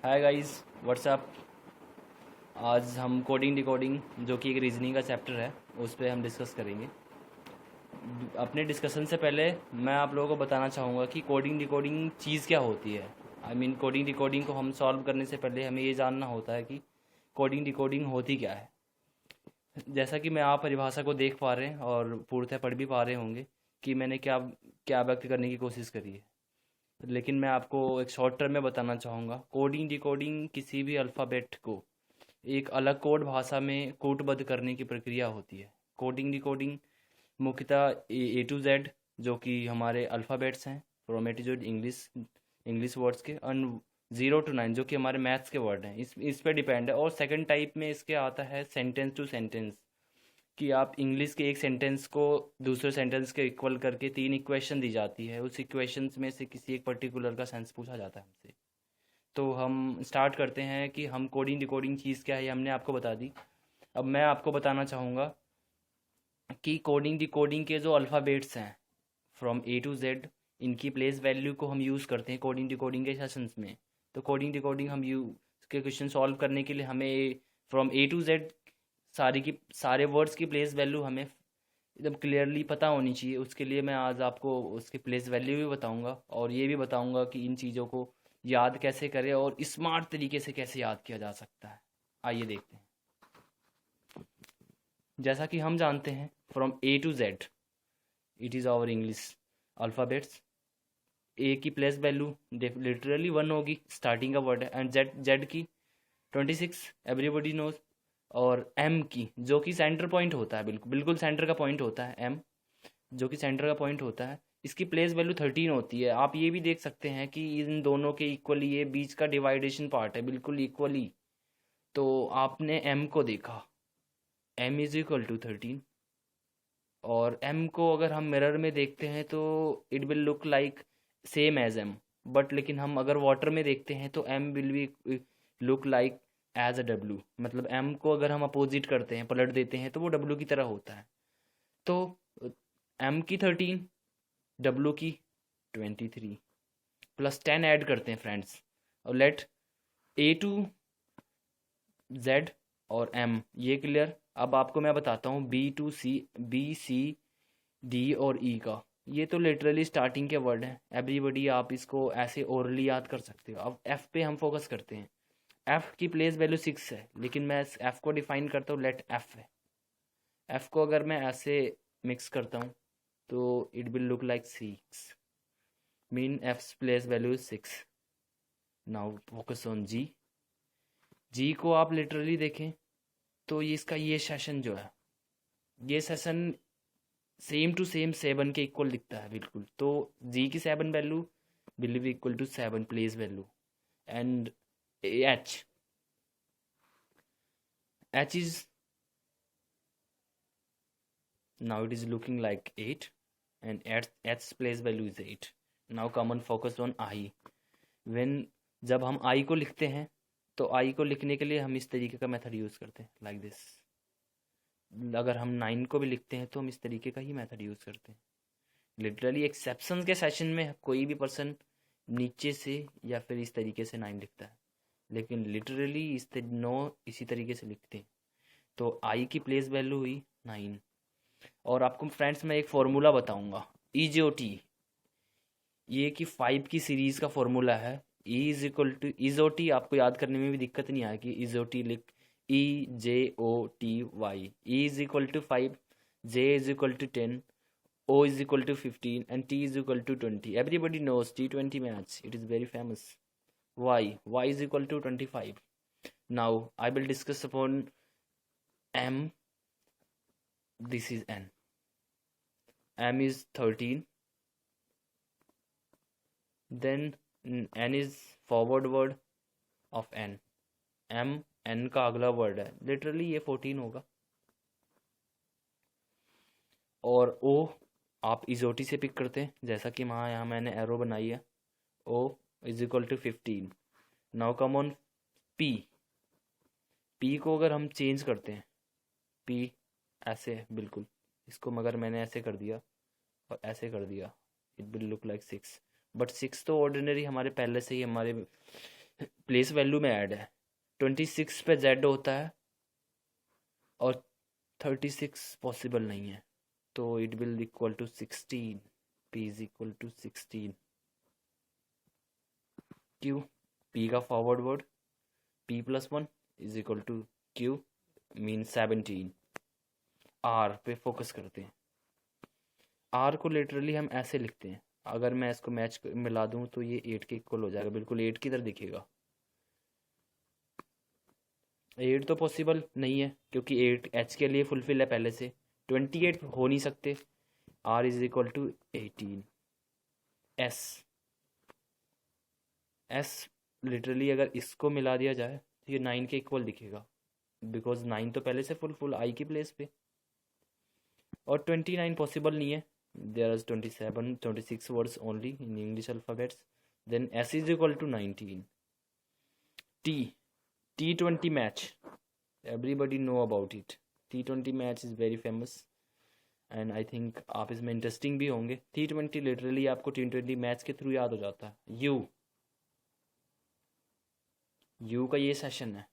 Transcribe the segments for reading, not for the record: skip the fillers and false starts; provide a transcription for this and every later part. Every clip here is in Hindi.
Hi guys, WhatsApp. आज हम कोडिंग डिकोडिंग जो कि एक रीजनिंग का चैप्टर है उस पर हम डिस्कस करेंगे। अपने डिस्कशन से पहले मैं आप लोगों को बताना चाहूँगा कि कोडिंग डिकोडिंग चीज़ क्या होती है। कोडिंग डिकोडिंग को हम सॉल्व करने से पहले हमें ये जानना होता है कि कोडिंग डिकोडिंग होती क्या है। जैसा कि मैं आप परिभाषा को देख पा रहे हैं और पूर्णतः पढ़ भी पा रहे होंगे कि मैंने क्या क्या व्यक्त करने की कोशिश करी है। लेकिन मैं आपको एक शॉर्ट टर्म में बताना चाहूँगा, कोडिंग डिकोडिंग किसी भी अल्फ़ाबेट को एक अलग कोड भाषा में कूटबद्ध करने की प्रक्रिया होती है। कोडिंग डिकोडिंग मुख्यतः ए टू जेड जो कि हमारे अल्फ़ाबेट्स हैं, from A to Z English English words के, और 0 to 9 जो कि हमारे मैथ्स के वर्ड हैं, इस पे डिपेंड है। और सेकंड टाइप में इसके आता है सेंटेंस टू सेंटेंस, कि आप इंग्लिश के एक सेंटेंस को दूसरे सेंटेंस के इक्वल करके 3 इक्वेशन दी जाती है, उस इक्वेशंस में से किसी एक पर्टिकुलर का सेंस पूछा जाता है हमसे। तो हम स्टार्ट करते हैं कि हम कोडिंग डिकोडिंग चीज़ क्या है, ये हमने आपको बता दी। अब मैं आपको बताना चाहूँगा कि कोडिंग डिकोडिंग के जो अल्फ़ाबेट्स हैं फ्रॉम ए टू जेड, इनकी प्लेस वैल्यू को हम यूज़ करते हैं कोडिंग डिकोडिंग के सेशंस में। तो कोडिंग डिकोडिंग हम के क्वेश्चन सॉल्व करने के लिए हमें फ्रॉम ए टू जेड सारे वर्ड्स की प्लेस वैल्यू हमें एकदम क्लियरली पता होनी चाहिए। उसके लिए मैं आज आपको उसकी प्लेस वैल्यू भी बताऊंगा और ये भी बताऊंगा कि इन चीज़ों को याद कैसे करें और स्मार्ट तरीके से कैसे याद किया जा सकता है। आइए देखते हैं। जैसा कि हम जानते हैं, from A to Z it is our English alphabets. A की प्लेस वैल्यू लिटरली 1 होगी, स्टार्टिंग का वर्ड है। एंड जेड जेड की 26, एवरीबडी नोज। और एम की, जो कि सेंटर पॉइंट होता है, बिल्कुल बिल्कुल सेंटर का पॉइंट होता है एम, जो कि सेंटर का पॉइंट होता है, इसकी प्लेस वैल्यू 13 होती है। आप ये भी देख सकते हैं कि इन दोनों के इक्वली ये बीच का डिवाइडेशन पार्ट है, बिल्कुल इक्वली। तो आपने एम को देखा, एम इज इक्वल टू 13। और एम को अगर हम मिरर में देखते हैं तो it will look like same as M, but लेकिन हम अगर वाटर में देखते हैं तो M will be look like as a W. मतलब एम को अगर हम अपोजिट करते हैं, पलट देते हैं, तो वो डब्ल्यू की तरह होता है। तो एम की 13, डब्ल्यू की 23, प्लस 10 ऐड करते हैं फ्रेंड्स। और लेट ए टू जेड और एम, ये क्लियर। अब आपको मैं बताता हूँ B to C, B C D और ई का। ये तो लिटरली स्टार्टिंग के वर्ड हैं, एवरीबडी आप इसको ऐसे ओरली याद कर सकते हो। अब एफ पे हम फोकस करते हैं। एफ की प्लेस वैल्यू 6 है, लेकिन मैं एफ को डिफाइन करता हूँ, लेट एफ है। एफ को अगर मैं ऐसे मिक्स करता हूँ तो it will look like 6, mean F place value 6। Now focus on G. G को आप लिटरली देखें तो ये इसका ये सेशन जो है, ये सेशन सेम टू सेम 7 के इक्वल दिखता है बिल्कुल। तो जी की 7 value will be equal to 7 place value. And H, H is now it is looking like 8, and h place value is 8. Now come on focus on I. when जब हम I को लिखते हैं तो I को लिखने के लिए हम इस तरीके का मेथड यूज़ करते हैं, लाइक दिस। अगर हम 9 को भी लिखते हैं तो हम इस तरीके का ही मेथड यूज़ करते हैं। लिटरली एक्सेप्शन के सेशन में कोई भी पर्सन नीचे से या फिर इस तरीके से 9 लिखता है, लेकिन लिटरली नो इसी तरीके से लिखते हैं। तो I की प्लेस वैल्यू हुई 9। और आपको फ्रेंड्स मैं एक फॉर्मूला बताऊंगा, ईजीओटी, ये कि 5 की सीरीज का फॉर्मूला है। E is equal to EJOTY, आपको याद करने में भी दिक्कत नहीं आएगी, इजोटी लिख EJOTY। E is equal to 5, J is equal to 10, O is equal to 15, and T is equal to 20. Everybody knows T20 match. It is very famous. Y. Y is equal to 25. Now I will discuss upon M. This is N. M is 13. Then N is forward word of N. M N का अगला वर्ड है, लिटरली ये 14 होगा। और O आप इजोटी से पिक करते हैं, जैसा कि यहाँ मैंने एरो बनाई है। O is equal to 15। Now come on P। P को अगर हम चेंज करते हैं, P ऐसे है बिल्कुल, इसको मगर मैंने ऐसे कर दिया और ऐसे कर दिया, it will look like 6। But 6 तो ऑर्डिनरी हमारे पहले से ही हमारे प्लेस वैल्यू में ऐड है। 26 पे जेड होता है और 36 पॉसिबल नहीं है, तो it will equal to 16। P is equal to 16। Q, P का forward word p+1 is equal to Q mean 17। R पे फोकस करते हैं। आर को लिटरली हम ऐसे लिखते हैं, अगर मैं इसको मैच मिला दूं तो ये 8 के इक्वल हो जाएगा, बिल्कुल 8 की तरह दिखेगा। 8 तो पॉसिबल नहीं है क्योंकि 8 एच के लिए फुलफिल है पहले से। 28 हो नहीं सकते। R is equal to 18। S, S literally अगर इसको मिला दिया जाए तो ये 9 के इक्वल दिखेगा, बिकॉज 9 तो पहले से फुल आई की प्लेस पे। और 29 पॉसिबल नहीं है। There are 26 words only in English alphabets. Then S is equal to 19। T20 match, everybody know about it. T20 match is very famous and I think आप इसमें इंटरेस्टिंग भी होंगे। T20 लिटरली आपको T20 मैच के थ्रू याद हो जाता है। यू का ये सेशन है।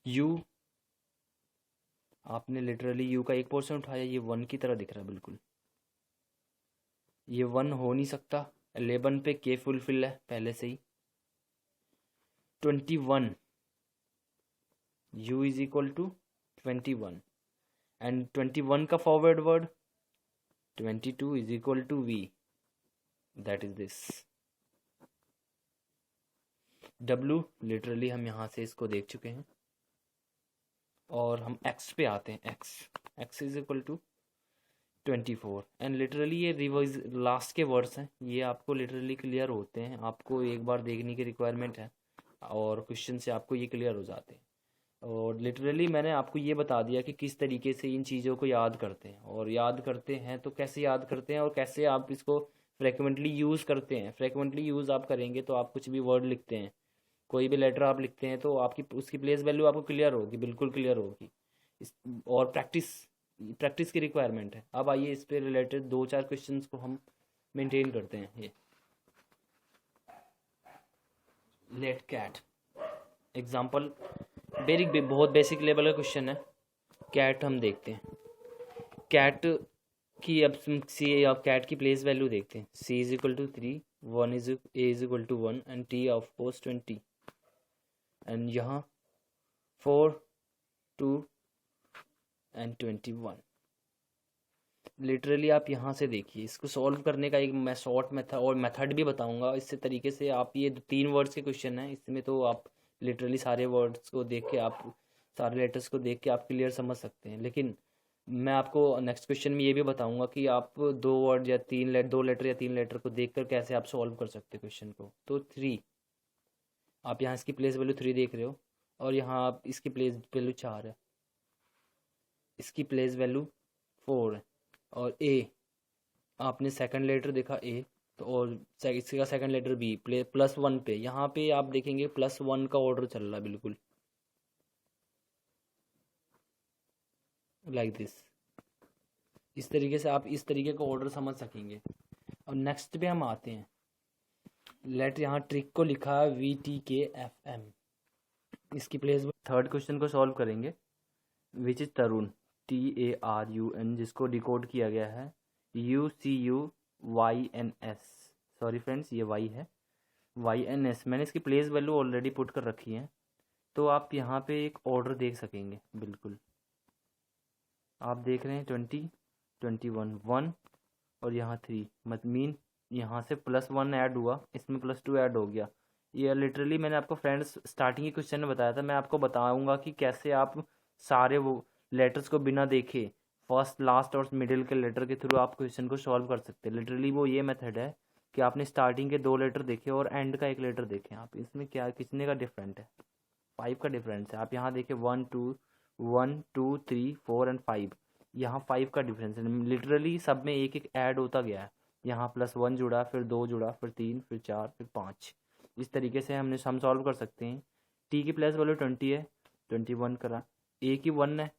यू, आपने लिटरली यू का एक पोर्शन उठाया, ये 1 की तरह दिख रहा है बिल्कुल। ये 1 हो नहीं सकता। 11 पे के फुलफिल है पहले से ही। 21, u is equal to 21 and 21 का forward word 22 is equal to v, that is this. w literally हम यहाँ से इसको देख चुके हैं और हम x पे आते हैं। x is equal to 24 and literally ये रिवाइज लास्ट के वर्ड्स हैं, ये आपको लिटरली क्लियर होते हैं, आपको एक बार देखने की रिक्वायरमेंट है और क्वेश्चन से आपको ये क्लियर हो जाते हैं। और लिटरली मैंने आपको ये बता दिया कि किस तरीके से इन चीज़ों को याद करते हैं, और याद करते हैं तो कैसे याद करते हैं और कैसे आप इसको फ्रेक्वेंटली यूज़ करते हैं। फ्रेक्वेंटली यूज़ आप करेंगे तो आप कुछ भी वर्ड लिखते हैं, कोई भी लेटर आप लिखते हैं तो आपकी उसकी प्लेस वैल्यू आपको क्लियर होगी, बिल्कुल क्लियर होगी। और प्रैक्टिस की रिक्वायरमेंट है। अब आइए इस पे रिलेटेड 2-4 क्वेश्चंस को हम मेंटेन करते हैं। ये लेट कैट एग्जाम्पल, बहुत बेसिक लेवल का क्वेश्चन है। कैट हम देखते हैं। कैट की अब सी, अब कैट की प्लेस वैल्यू देखते हैं। c is equal to 3, a is equal to 1 and t of course 20 and यहाँ 4, 2 एंड 21। लिटरली आप यहाँ से देखिए, इसको सॉल्व करने का एक मैं शॉर्ट मेथड और मेथड भी बताऊंगा। इससे तरीके से आप ये 3 वर्ड्स के क्वेश्चन हैं, इसमें तो आप लिटरली सारे वर्ड्स को देख के, आप सारे लेटर्स को देख के आप क्लियर समझ सकते हैं। लेकिन मैं आपको नेक्स्ट क्वेश्चन में ये भी बताऊंगा कि आप 2 वर्ड या 2 लेटर या 3 लेटर को देखकर कैसे आप सॉल्व कर सकते हैं क्वेश्चन को। तो 3, आप यहाँ इसकी प्लेस वैल्यू 3 देख रहे हो और यहाँ आप इसकी प्लेस वैल्यू 4 है, इसकी प्लेस वैल्यू 4 है। और ए, आपने सेकंड लेटर देखा ए, तो और इसका सेकंड लेटर बी +1 पे, यहाँ पे आप देखेंगे +1 का ऑर्डर चल रहा है बिल्कुल लाइक दिस। इस तरीके से आप इस तरीके का ऑर्डर समझ सकेंगे। अब नेक्स्ट पे हम आते हैं। लेट, यहाँ ट्रिक को लिखा है VTKFM, इसकी प्लेस। थर्ड क्वेश्चन को सॉल्व करेंगे विच इज तरुण, TARUN, जिसको डिकोड किया गया है UCUYNS। सॉरी फ्रेंड्स, ये y है, YNS। मैंने इसकी प्लेस वैल्यू ऑलरेडी पुट कर रखी है, तो आप यहाँ पे एक ऑर्डर देख सकेंगे बिल्कुल। आप देख रहे हैं 20, 21, 1 और यहाँ 3, मत मीन यहाँ से +1 ऐड हुआ, इसमें +2 ऐड हो गया। ये लिटरली मैंने आपको फ्रेंड्स स्टार्टिंग के क्वेश्चन में बताया था। मैं आपको बताऊंगा कि कैसे आप सारे वो लेटर्स को बिना देखे फर्स्ट, लास्ट और मिडिल के लेटर के थ्रू आप क्वेश्चन को सॉल्व कर सकते हैं। लिटरली वो ये मेथड है कि आपने स्टार्टिंग के 2 लेटर देखे और एंड का 1 लेटर देखे। आप इसमें क्या कितने का डिफरेंट है, 5 का डिफरेंस है। आप यहाँ देखें 1 2 3 4 एंड 5, यहाँ 5 का डिफरेंस है। लिटरली सब में 1 ऐड होता गया है। यहाँ +1 जुड़ा, फिर 2 जुड़ा, फिर 3, फिर 4, फिर 5। इस तरीके से हम सॉल्व कर सकते हैं। टी की प्लेस वैल्यू 20 है, 21 करा, ए की 1 है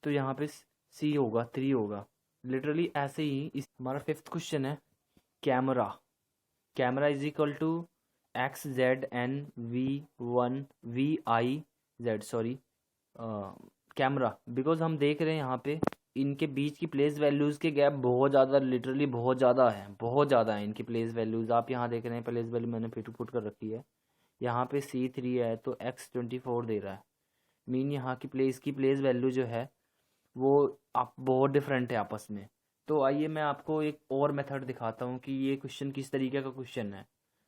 तो यहाँ पे सी होगा 3 होगा। लिटरली ऐसे ही हमारा 5th क्वेश्चन है camera. Camera is equal to X Z N VI Z, sorry, camera, because हम देख रहे हैं यहाँ पे इनके बीच की प्लेस वैल्यूज़ के गैप बहुत ज़्यादा, लिटरली बहुत ज़्यादा है, बहुत ज़्यादा है इनकी प्लेस वैल्यूज़। आप यहाँ देख रहे हैं प्लेस वैल्यू मैंने फिर पुट कर रखी है, यहाँ पे C3 है तो X24 दे रहा है। मीन यहाँ की प्लेस वैल्यू जो है वो आप बहुत डिफरेंट है आपस में। तो आइए मैं आपको एक और मेथड दिखाता हूँ कि ये क्वेश्चन किस तरीके का क्वेश्चन है,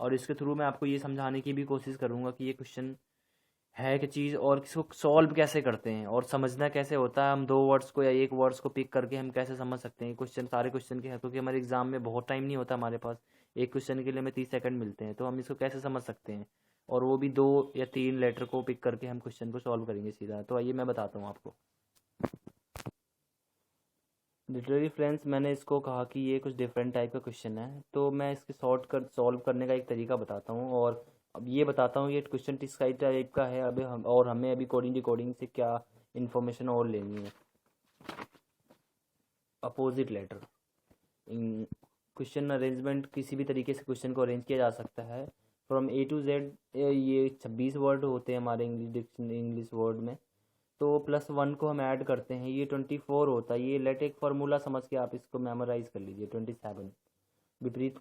और इसके थ्रू मैं आपको ये समझाने की भी कोशिश करूँगा कि ये क्वेश्चन है क्या चीज़ और इसको सॉल्व कैसे करते हैं और समझना कैसे होता है। हम दो वर्ड्स को या एक वर्ड्स को पिक करके हम कैसे समझ सकते हैं क्वेश्चन, सारे क्वेश्चन के हैं, क्योंकि हमारे एग्जाम में बहुत टाइम नहीं होता हमारे पास, एक क्वेश्चन के लिए हमें 30 सेकंड मिलते हैं, तो हम इसको कैसे समझ सकते हैं, और वो भी 2 या 3 लेटर को पिक करके हम क्वेश्चन को सॉल्व करेंगे सीधा। तो आइए मैं बताता हूँ आपको। लिटरली फ्रेंड्स, मैंने इसको कहा कि ये कुछ डिफरेंट टाइप का क्वेश्चन है, तो मैं इसके सॉल्व करने का एक तरीका बताता हूँ, और अब ये बताता हूँ ये क्वेश्चन किस टाइप का है अभी हम, और हमें अभी कोडिंग डिकोडिंग से क्या इन्फॉर्मेशन और लेनी है। अपोजिट लेटर क्वेश्चन अरेंजमेंट, किसी भी तरीके से क्वेश्चन को अरेंज किया जा सकता है फ्रॉम A to Z। ये 26 वर्ड होते हैं हमारे इंग्लिश वर्ड में, तो +1 को हम ऐड करते हैं, ये 24 होता है। ये लेट एक फार्मूला समझ के आप इसको मेमोराइज कर लीजिए। 27 विपरीत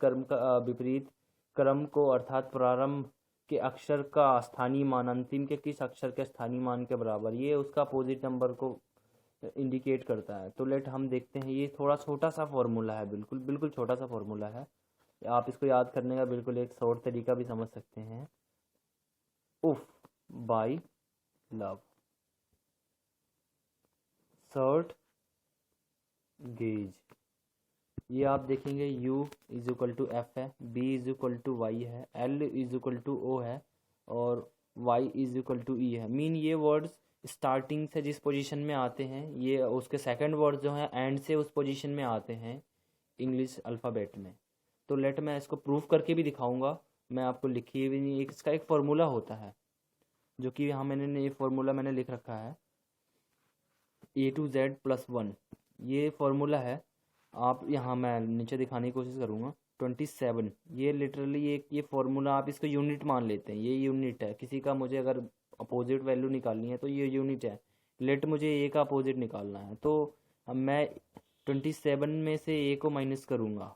क्रम को, अर्थात प्रारंभ के अक्षर का स्थानीय मान अंतिम के किस अक्षर के स्थानीय मान के बराबर, ये उसका अपोजिट नंबर को इंडिकेट करता है। तो लेट हम देखते हैं, ये थोड़ा छोटा सा फॉर्मूला है, बिल्कुल बिल्कुल छोटा सा फॉर्मूला है। आप इसको याद करने का बिल्कुल एक शॉर्ट तरीका भी समझ सकते हैं। उफ बाई लव, शॉर्ट गेज, ये आप देखेंगे U = F है, B = Y है, L = O है, और Y = E है। मीन ये वर्ड्स स्टार्टिंग से जिस पोजीशन में आते हैं, ये उसके सेकंड वर्ड जो हैं एंड से उस पोजीशन में आते हैं इंग्लिश अल्फ़ाबेट में। तो लेट मैं इसको प्रूफ करके भी दिखाऊंगा, मैं आपको लिखी भी नहीं, इसका एक फार्मूला होता है जो कि यहाँ ये फार्मूला मैंने लिख रखा है, A to Z +1, ये फार्मूला है। आप यहाँ मैं नीचे दिखाने की कोशिश करूँगा। 27, ये लिटरली ये फार्मूला आप इसको यूनिट मान लेते हैं, ये यूनिट है किसी का। मुझे अगर अपोजिट वैल्यू निकालनी है तो ये यूनिट है। लेट मुझे ए का अपोजिट निकालना है, तो अब मैं 27 में से ए को माइनस करूँगा,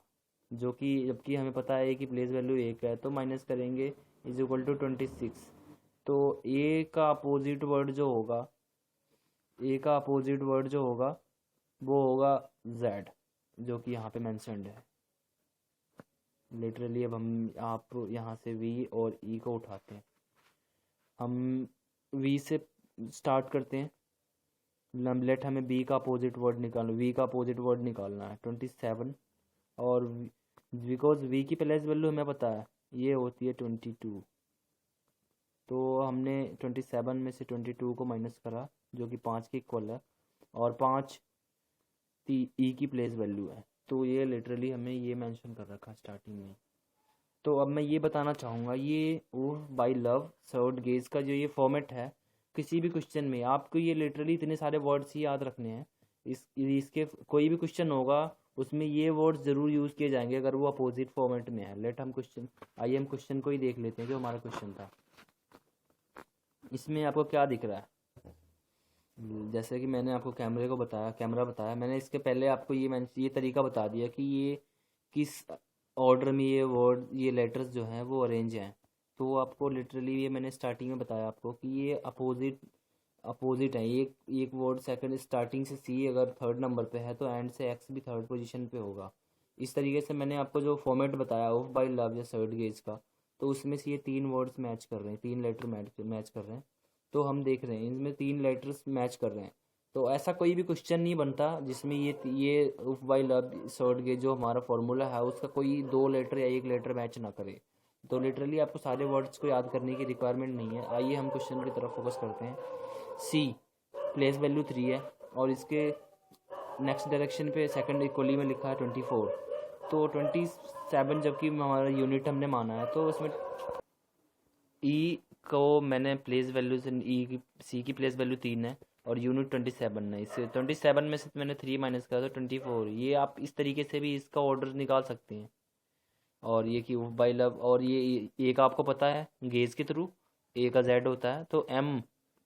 जो कि जबकि हमें पता है कि प्लेस वैल्यू 1 है, तो माइनस करेंगे = 26। तो ए का अपोजिट वर्ड जो होगा, वो होगा Z, जो कि यहाँ पे मैंशनड है। लिटरली अब हम आप यहाँ से V और E को उठाते हैं, हम V से स्टार्ट करते हैं। लेट हमें B का अपोजिट वर्ड निकालना, V का अपोजिट वर्ड निकालना है 27, और बिकॉज V की प्लेस वैल्यू हमें पता है ये होती है 22, तो हमने 27 में से 22 को माइनस करा, जो कि 5 के इक्वल है, और 5 E की प्लेस वैल्यू है। तो ये लिटरली हमें ये मेंशन कर रखा स्टार्टिंग में। तो अब मैं ये बताना चाहूँगा, ये उफ बाई लव शॉर्ट गेज का जो ये फॉर्मेट है, किसी भी क्वेश्चन में आपको ये लिटरली इतने सारे वर्ड्स ही याद रखने हैं। इसके कोई भी क्वेश्चन होगा उसमें ये वर्ड्स ज़रूर यूज़ किए जाएंगे अगर वो अपोजिट फॉर्मेट में है। आइए हम क्वेश्चन को ही देख लेते हैं जो हमारा क्वेश्चन था। इसमें आपको क्या दिख रहा है, जैसे कि मैंने आपको कैमरा बताया, मैंने इसके पहले आपको ये तरीका बता दिया कि ये किस ऑर्डर में ये लेटर्स जो हैं वो अरेंज हैं। तो आपको लिटरली ये मैंने स्टार्टिंग में बताया आपको कि ये अपोजिट है। एक वर्ड सेकंड स्टार्टिंग से C अगर थर्ड नंबर पे है तो एंड से X भी थर्ड पोजीशन पे होगा। इस तरीके से मैंने आपको जो फॉर्मेट बताया उफ बाई लव या शॉर्ट गेज का, तो उसमें से ये 3 वर्ड्स मैच कर रहे हैं, 3 लेटर मैच कर रहे हैं। तो हम देख रहे हैं इनमें 3 लेटर्स मैच कर रहे हैं, तो ऐसा कोई भी क्वेश्चन नहीं बनता जिसमें ये उफ बाई लव शॉर्ट गेज जो हमारा फॉर्मूला है उसका कोई 2 लेटर या 1 लेटर मैच ना करे। तो लिटरली आपको सारे वर्ड्स को याद करने की रिक्वायरमेंट नहीं है। आइए हम क्वेश्चन की तरफ फोकस करते हैं। C प्लेस वैल्यू 3 है, और इसके नेक्स्ट डायरेक्शन पे सेकंड इक्वली में लिखा है 24, तो 27 जबकि हमारा यूनिट हमने माना है, तो उसमें E को मैंने प्लेस वैल्यू से C की प्लेस वैल्यू 3 है और यूनिट 27 है। इससे 27 में से मैंने 3 माइनस करा तो 24। ये आप इस तरीके से भी इसका ऑर्डर निकाल सकते हैं और ये कि बाई लव, और ये ए का आपको पता है गेज के थ्रू ए का जेड होता है, तो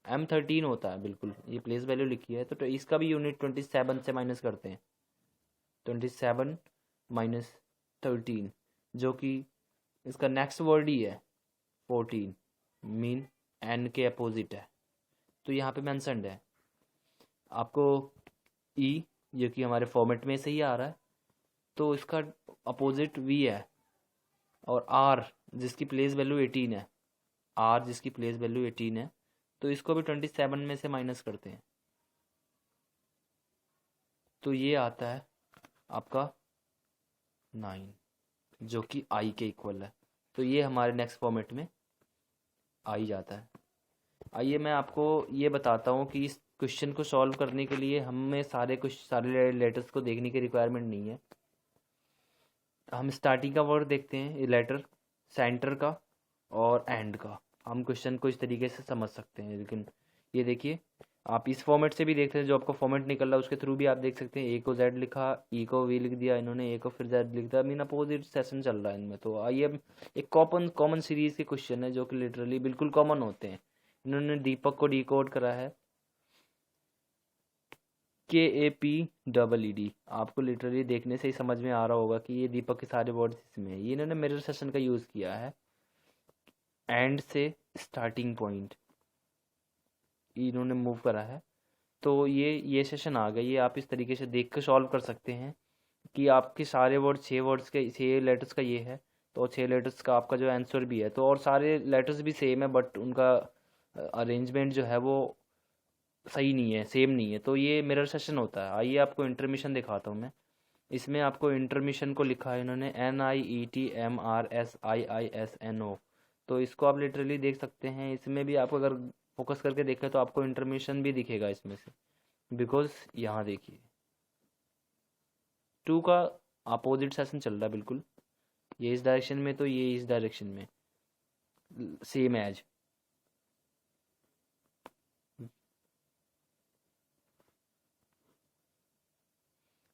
M13 होता है बिल्कुल, ये प्लेस वैल्यू लिखी है। तो इसका भी यूनिट 27 से माइनस करते हैं, 27 माइनस 13, जो कि इसका नेक्स्ट वर्ड ही है 14, मीन एन के अपोजिट है। तो यहाँ पे मैंसन्ड है आपको ई, जो कि हमारे फॉर्मेट में से ही आ रहा है, तो इसका अपोजिट वी है। और आर जिसकी प्लेस वैल्यू 18 है, आर जिसकी प्लेस वैल्यू 18 है, तो इसको भी 27 में से माइनस करते हैं, तो ये आता है आपका 9, जो कि आई के इक्वल है। तो ये हमारे नेक्स्ट फॉर्मेट में आई जाता है। आइए मैं आपको ये बताता हूँ कि इस क्वेश्चन को सॉल्व करने के लिए हमें सारे लेटर्स को देखने की रिक्वायरमेंट नहीं है। हम स्टार्टिंग का वर्ड देखते हैं, लेटर, सेंटर का और एंड का, हम क्वेश्चन को इस तरीके से समझ सकते हैं। लेकिन ये देखिए, आप इस फॉर्मेट से भी देख सकते हैं, जो आपको फॉर्मेट निकल रहा है उसके थ्रू भी आप देख सकते हैं। ए को जेड लिखा, ई को वी लिख दिया इन्होंने, ए को फिर जेड लिख दिया, मीन अपोजिट सेशन चल रहा है इनमें। तो आइए, एक कॉमन सीरीज के क्वेश्चन है जो कि लिटरली बिल्कुल कॉमन होते हैं। इन्होंने दीपक को डिकोड करा है KAPEED, आपको लिटरली देखने से ही समझ में आ रहा होगा कि ये दीपक के सारे वर्ड्स इसमें है। ये इन्होंने मिरर सेशन का यूज़ किया है, एंड से स्टार्टिंग पॉइंट इन्होंने मूव करा है। तो ये सेशन आ गया, ये आप इस तरीके से देख कर सॉल्व कर सकते हैं कि आपके सारे वर्ड 6 वर्ड्स के 6 लेटर्स का ये है, तो 6 लेटर्स का आपका जो आंसर भी है। तो और सारे लेटर्स भी सेम है, बट उनका अरेंजमेंट जो है वो सही नहीं है, सेम नहीं है। तो ये मिरर सेशन होता है। आइए आपको इंटरमिशन दिखाता हूँ मैं। इसमें आपको इंटरमिशन को लिखा है इन्होंने NIETMRSIISNO, तो इसको आप लिटरली देख सकते हैं। इसमें भी आप अगर फोकस करके देखें तो आपको इंटरमिशन भी दिखेगा इसमें से, बिकॉज यहाँ देखिए 2 का अपोजिट सेशन चल रहा है बिल्कुल, ये इस डायरेक्शन में तो ये इस डायरेक्शन में, सेम एज।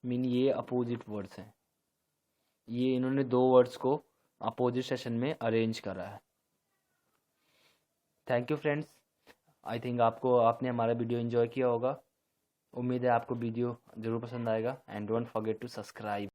मीन ये अपोजिट वर्ड्स हैं, ये इन्होंने 2 वर्ड्स को अपोजिट सेशन में अरेंज करा है। Thank you friends, I think आपने हमारा वीडियो एंजॉय किया होगा। उम्मीद है आपको वीडियो ज़रूर पसंद आएगा, and don't forget to subscribe.